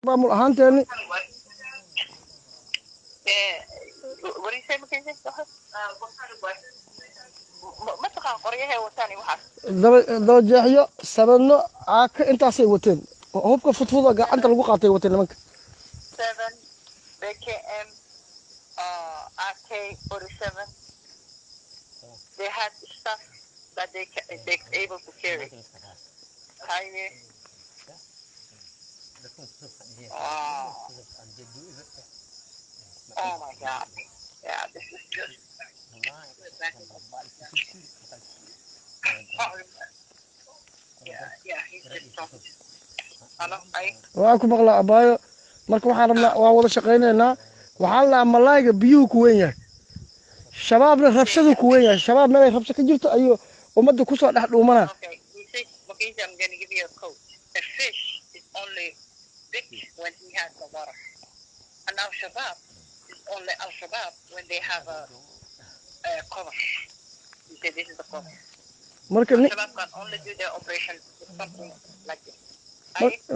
maamul ahaanteeni what do you say Mackenzie? What kind of weapons? ما تقع قرية وثاني واحد daba jeexyo sabadno caaka intaasay wateen hubka fudfuda gacanta lagu qaatay wateen nimanka 7 BKM AK-47 they had stuff that they able to carry highway oh my god yeah this is just yeah he's just talking hello waan ku maqlaa abaayo marka waxaan rabnaa waa wada shaqaynaynaa waxaan la malayga biyuhu ku weyn yahay shabaabna rabshadu ku weyn yahay shabaab meel ay rabsho ka jirto ayuu ummadda ku soo dhex dhuumanaa okay he says okay I'm going to give you a code a fish is only big when he has the water and now Shabab is only Al-Shabaab when they have a cover he said this is the cover marka Al-Shabaab can only do their operation with something like this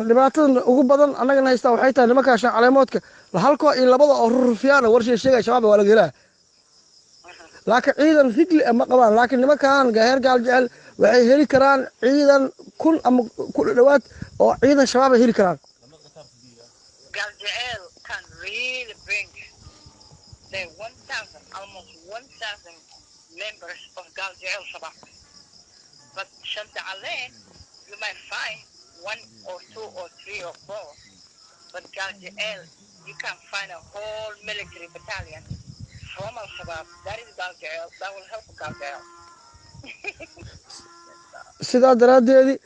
dhibaatada ugu badan annagana haystaa waxay tahay nimankaa shan caleemoodka halkoo iyo labada oo rurufyaana warshay sheegaya shabaab waa laga helaa laakiin ciidan rigli ma qabaan laakiin nimankan heer gaal jecel waxay heli karaan ciidan kun ama ku dhawaad oo ciidan shabaab ay heli karaan gaal jecel can really bring the 1,000 almost 1,000 members of gaal jecel Shabab but Shanta Alain you might find 1 or 2 or 3 or 4 but gaal jecel you can find a whole military battalion from Al-Shabaab that is gaal jecel that will help gaal jecel sidaa daraaddeedii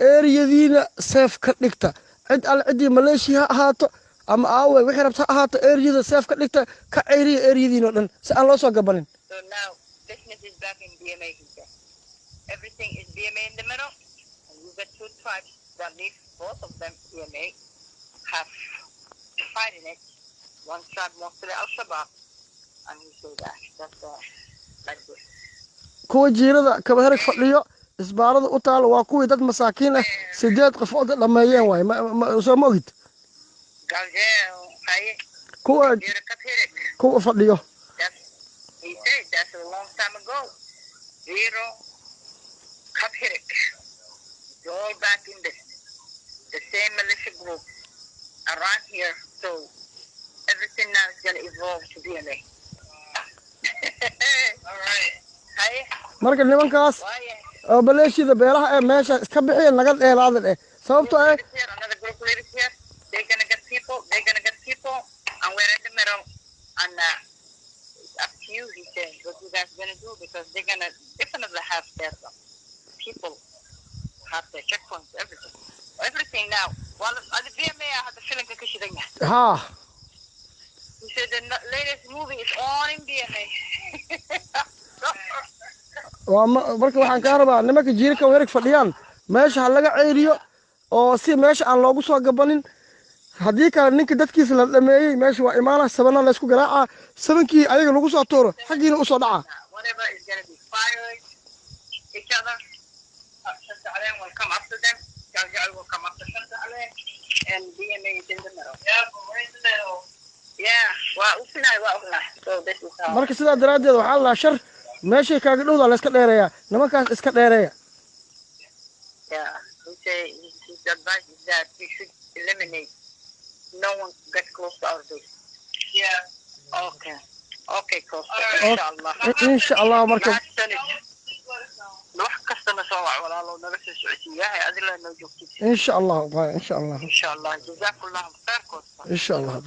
eeriyadiina seef ka dhigta cid alle ciddii maleeshiya ha ahaato ama aawe wixii rabta ha ahaato eeriyada seef ka dhigta ka ceyriya eeriyadiina oo dhan si aan loo soo gabanin so now business is back in BMA he said everything is BMA in the middle and you got 2 tribes that live both of them BMA have fighting it one tribe mostly Al-Shabaab and he said that's like this kuwa jiirada kaba hereg fadhiyo isbaarada u taalo waa kuwii dad masaakiin ah 8 qofood dhameeyeen waay soo ma ogid kuwa fadhiyo he said that's a long time ago zero cup hirik all back in the same militia group around here so everything now is going to evolve to BMA all right marka nimankaas oo baleeshida beelaha ee meesha iska bixiyeen naga dheelaadan sababtoo ah another group leaders here they're going to get people and we're in the middle and it's up to you he said what you guys going to do because they're going to definitely have their people have their checkpoints everything now while the BMA I had the feeling ka shidanya he said the latest movie is on in BMA marka waxaan ka rabaa nimanka jiirka weerig fadhiyaan meesha ha laga ceyriyo oo si meesha aan loogu soo gabanin haddii kale ninka dadkiisa la dhameeyey meesha waa imaana sabana la isku garaaca sabankii ayaga lagu soo tuuro xaggiina u soo dhaca whatever is going to be fired each other Shanta Alain will come after them Gal will come after Shanta Alain and BMA is in the middle we're in the middle yeah so this is how marka sidaa daraaddeed waxaa la shar meeshay kaaga dhowda la iska dheereeyaa nimankaas iska dheereeya yeah his advice is that we should eliminate no one gets close to our base yeah okay close inshallah marka wax kasta ma soo wac walaalo naga soo socodsiiyahay adila noo joogtid inshallah jazakallahu khair inshallah